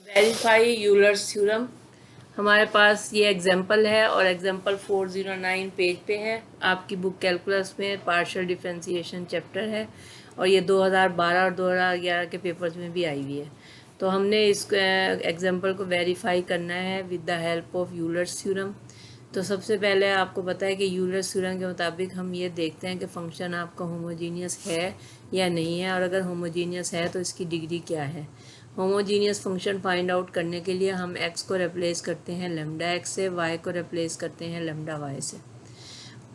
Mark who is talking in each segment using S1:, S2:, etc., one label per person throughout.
S1: Verify Euler's theorem. हमारे पास ये example है और एग्जाम्पल 409 पेज पे है आपकी बुक कैलकुलस में, पार्शियल डिफरेंशिएशन चैप्टर है और ये 2012 और 2011 के पेपर्स में भी आई हुई है। तो हमने इस एग्जाम्पल को वेरीफाई करना है with the help of Euler's theorem. तो सबसे पहले आपको पता है कि यूलर्स थ्योरम के मुताबिक हम ये देखते हैं कि फंक्शन आपका होमोजीनियस है या नहीं है, और अगर होमोजीनियस है तो इसकी डिग्री क्या है। होमोजीनियस फंक्शन फाइंड आउट करने के लिए हम x को रिप्लेस करते हैं लैम्डा x से, y को रिप्लेस करते हैं लैम्डा y से।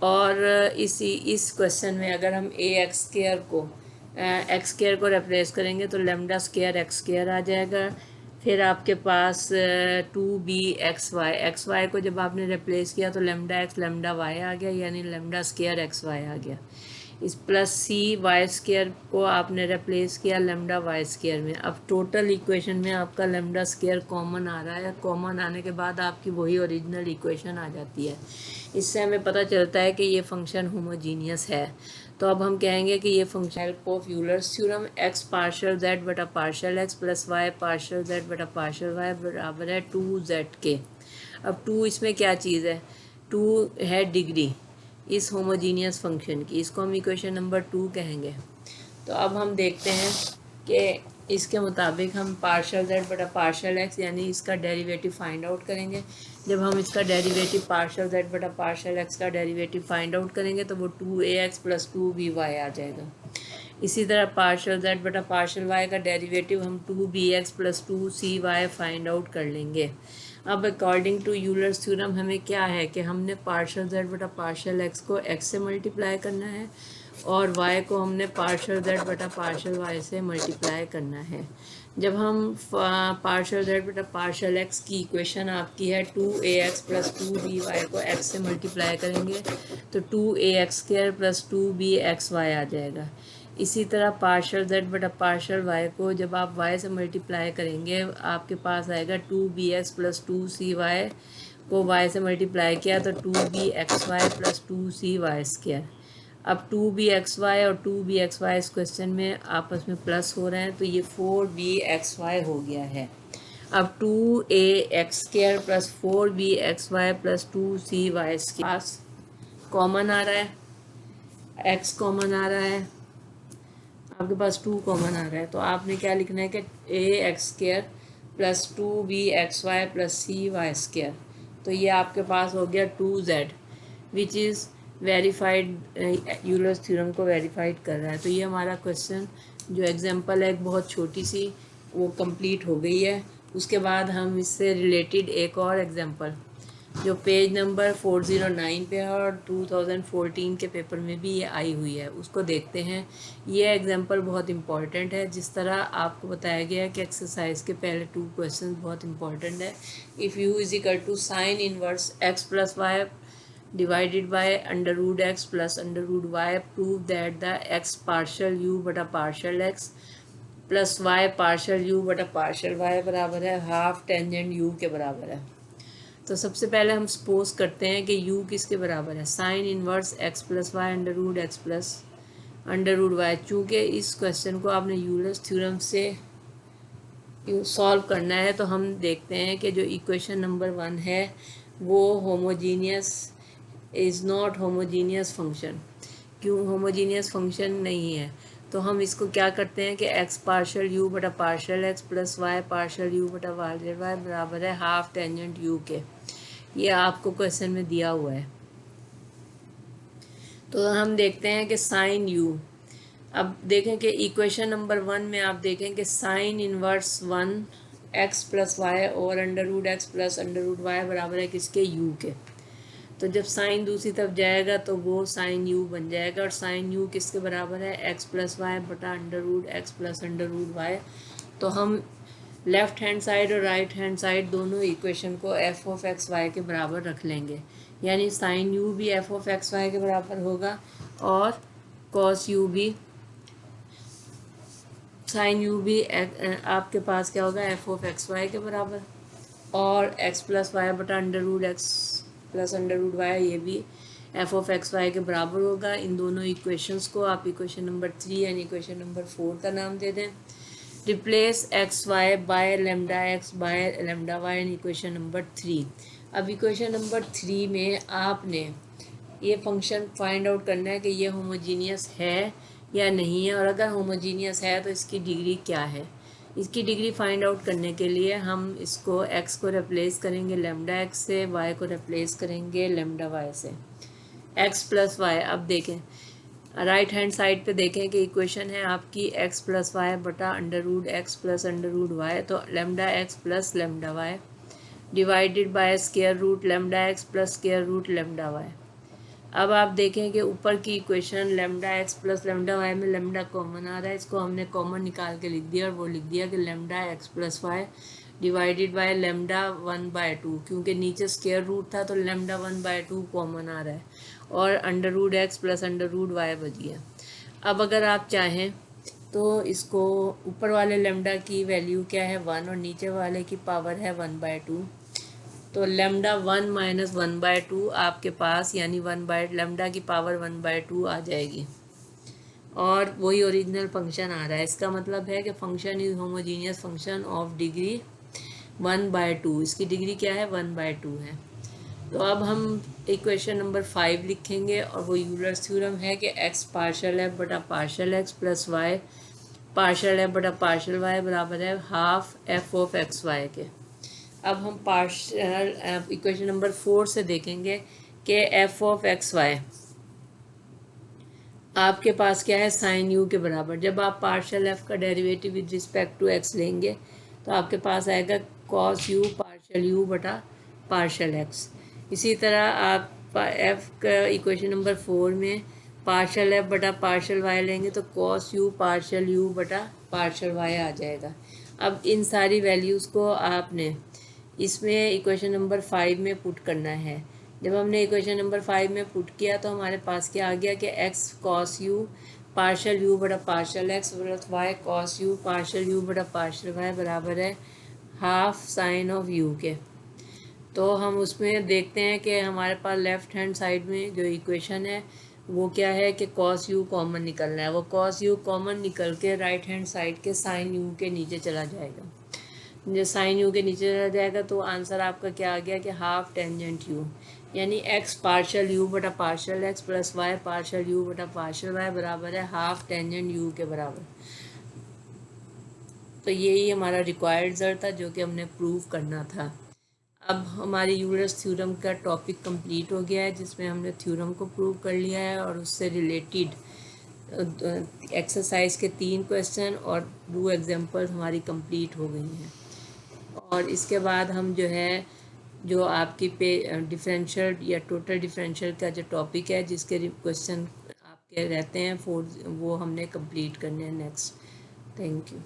S1: और इस क्वेश्चन में अगर हम एक्स स्क्वायर को रिप्लेस करेंगे तो लैम्डा स्क्वायर एक्स स्क्वायर आ जाएगा। फिर आपके पास 2b एक्स वाई को जब आपने रिप्लेस किया तो लैम्डा एक्स लैम्डा वाई आ गया, यानी लैम्डा स्क्वायर एक्स वाई आ गया। इस प्लस सी वाई स्क्वायर को आपने रिप्लेस किया लैम्डा वाई स्क्वायर में। अब टोटल इक्वेशन में आपका लैम्डा स्क्वायर कॉमन आ रहा है, कॉमन आने के बाद आपकी वही ओरिजिनल इक्वेशन आ जाती है। इससे हमें पता चलता है कि ये फंक्शन होमोजीनियस है। तो अब हम कहेंगे कि ये function help of Euler's theorem x partial z बटा partial x plus y partial z बटा पार्शियल वाई बराबर है 2z के। अब 2 इसमें क्या चीज़ है, 2 है डिग्री इस होमोजीनियस फंक्शन की, इसको हम इक्वेशन नंबर 2 कहेंगे। तो अब हम देखते हैं कि इसके मुताबिक हम पार्शियल जेड बटा पार्शियल एक्स यानी इसका डेरिवेटिव फाइंड आउट करेंगे। जब हम इसका डेरिवेटिव पार्शियल जेड बटा पार्शियल एक्स का डेरिवेटिव फाइंड आउट करेंगे तो वो 2ax प्लस 2by आ जाएगा। इसी तरह पार्शियल जेड बटा पार्शियल वाई का डेरिवेटिव हम 2bx plus 2cy find out कर लेंगे। अब अकॉर्डिंग टू यूलर्स थ्योरम हमें क्या है कि हमने पार्शियल जेड बटा पार्शियल एक्स को x से मल्टीप्लाई करना है और y को हमने पार्शियल जेड बटा पार्शियल वाई से मल्टीप्लाई करना है। जब हम पार्शियल जेड बटा पार्शियल एक्स की इक्वेशन आपकी है 2ax प्लस 2by को x से मल्टीप्लाई करेंगे तो 2ax स्क्वायर प्लस 2bxy आ जाएगा। इसी तरह पार्शियल जेड बटा पार्शियल वाई को जब आप y से मल्टीप्लाई करेंगे आपके पास आएगा 2bx प्लस 2cy को y से मल्टीप्लाई किया तो 2bxy प्लस 2cy स्क्वायर। अब 2bxy और 2bxy इस क्वेश्चन में आपस में प्लस हो रहे हैं तो ये 4bxy हो गया है। अब 2ax square plus 4bxy plus 2cy पास कॉमन आ रहा है, x कॉमन आ रहा है, आपके पास 2 कॉमन आ रहा है। तो आपने क्या लिखना है कि ax square plus 2bxy plus cy square. तो ये आपके पास हो गया 2z which is verified, Euler's theorem को वेरीफाइड कर रहा है। तो ये हमारा क्वेश्चन जो एग्जांपल है बहुत छोटी सी वो कंप्लीट हो गई है। उसके बाद हम इससे रिलेटेड एक और एग्जांपल जो पेज नंबर 409 पे है और 2014 के पेपर में भी ये आई हुई है उसको देखते हैं। ये एग्जांपल बहुत इंपॉर्टेंट है, जिस तरह आपको बताया गया है कि एक्सरसाइज के पहले 2 क्वेश्चन बहुत इंपॉर्टेंट है। If u is equal to sine inverse x plus y divided by under root x plus under root y, prove that the x partial u बटा partial x plus y partial u बटा partial y बराबर है half tangent u के बराबर है। तो सबसे पहले हम सपोज करते हैं कि u किसके बराबर है, sine inverse x plus y under root x plus under root y. चूँकि इस क्वेश्चन को आपने यूलर्स थ्योरम से सॉल्व करना है तो हम देखते हैं कि जो इक्वेशन नंबर 1 है वो homogeneous is not homogeneous function. क्यों होमोजीनियस फंक्शन नहीं है, तो हम इसको क्या करते हैं कि x पार्शियल u बटा partial x plus y partial u बटा पार्शियल y बराबर है हाफ टेंजेंट u के। ये आपको क्वेश्चन में दिया हुआ है। तो हम देखते हैं कि साइन u, अब देखें कि इक्वेशन नंबर 1 में आप देखें कि sine inverse 1 x plus y और under root x plus under root y बराबर है किसके, u के। तो जब साइन दूसरी तरफ जाएगा तो वो साइन u बन जाएगा और साइन u किसके बराबर है, x प्लस वाई बटा under root x plus under root y. तो हम लेफ़्ट हैंड साइड और राइट हैंड साइड दोनों इक्वेशन को f ऑफ एक्स वाई के बराबर रख लेंगे, यानी साइन u भी f ऑफ एक्स वाई के बराबर होगा और कॉस u भी, साइन u भी आपके पास क्या होगा, f ऑफ एक्स वाई के बराबर, और x प्लस वाई बटा under root x plus under root y ये भी एफ ऑफ एक्स वाई के बराबर होगा। इन दोनों इक्वेशंस को आप equation number 3 and equation number 4 का नाम दे दें। Replace x y by lambda x by lambda y in equation number 3। अब इक्वेशन नंबर 3 में आपने ये फंक्शन फाइंड आउट करना है कि ये होमोजीनियस है या नहीं है, और अगर होमोजीनियस है तो इसकी डिग्री क्या है। इसकी डिग्री फाइंड आउट करने के लिए हम इसको x को रिप्लेस करेंगे लेमडा x से, y को रिप्लेस करेंगे लेमडा y से। x प्लस वाई, अब देखें राइट हैंड साइड पे देखें कि इक्वेशन है आपकी x प्लस वाई बटा under root x plus under root y, तो lambda x plus lambda y divided by square root lambda x plus square root lambda y. अब आप देखें कि ऊपर की equation lambda x plus lambda y में lambda common आ रहा है, इसको हमने कॉमन निकाल के लिख दिया और वो लिख दिया कि lambda x plus y divided by lambda 1/2, क्योंकि नीचे स्क्वायर रूट था तो लेमडा 1/2 कॉमन आ रहा है और under root x plus under root y बच गया। अब अगर आप चाहें तो इसको ऊपर वाले लेमडा की वैल्यू क्या है 1 और नीचे वाले की पावर है 1/2, तो लेमडा 1 माइनस 1/2 आपके पास यानी लेमडा की पावर 1/2 आ जाएगी और वही ओरिजिनल फंक्शन आ रहा है। इसका मतलब है कि function is homogeneous function of degree 1/2। इसकी डिग्री क्या है 1/2 है। तो अब हम इक्वेशन नंबर 5 लिखेंगे और वो यूलर्स थ्योरम है कि x पार्शल एफ बटा partial x plus y partial F बटा पार्शल वाई बराबर है half f of x y के। अब हम पार्शल इक्वेशन नंबर 4 से देखेंगे कि एफ ऑफ एक्स वाई आपके पास क्या है साइन यू के बराबर। जब आप पार्शल एफ का derivative with respect to x लेंगे तो आपके पास आएगा कॉस यू पार्शल यू बटा पार्शल एक्स। इसी तरह आप एफ का इक्वेशन नंबर 4 में पार्शल एफ बटा पार्शल वाई लेंगे तो कॉस यू पार्शल यू बटा पार्शल वाई आ जाएगा। अब इन सारी वैल्यूज़ को आपने इसमें इक्वेशन नंबर 5 में पुट करना है। जब हमने इक्वेशन नंबर 5 में पुट किया तो हमारे पास क्या आ गया कि x cos u partial u बटा partial x plus y cos u partial u बटा पार्शल वाई बराबर है हाफ साइन ऑफ यू के। तो हम उसमें देखते हैं कि हमारे पास लेफ़्ट हैंड साइड में जो इक्वेशन है वो क्या है कि कॉस यू कॉमन निकलना है। वो कॉस यू कॉमन निकल के राइट हैंड साइड के साइन यू के नीचे चला जाएगा। जो साइन यू के नीचे चला जाएगा तो आंसर आपका क्या आ गया कि हाफ टेंजेंट यू, यानी एक्स पार्शल यू बटा partial x plus y partial u बटा पार्शल वाई बराबर है हाफ टेंजेंट यू के बराबर। तो यही हमारा रिक्वायर्ड रिजल्ट था जो कि हमने प्रूव करना था। अब हमारी यूलर्स थ्योरम का टॉपिक कंप्लीट हो गया है जिसमें हमने थ्योरम को प्रूव कर लिया है और उससे रिलेटेड एक्सरसाइज के 3 क्वेश्चन और 2 एग्जांपल्स हमारी कंप्लीट हो गई हैं। और इसके बाद हम जो है जो आपकी डिफरेंशियल या टोटल डिफरेंशियल का जो टॉपिक है जिसके क्वेश्चन आपके रहते हैं वो हमने कंप्लीट करने हैं नेक्स्ट। Thank you.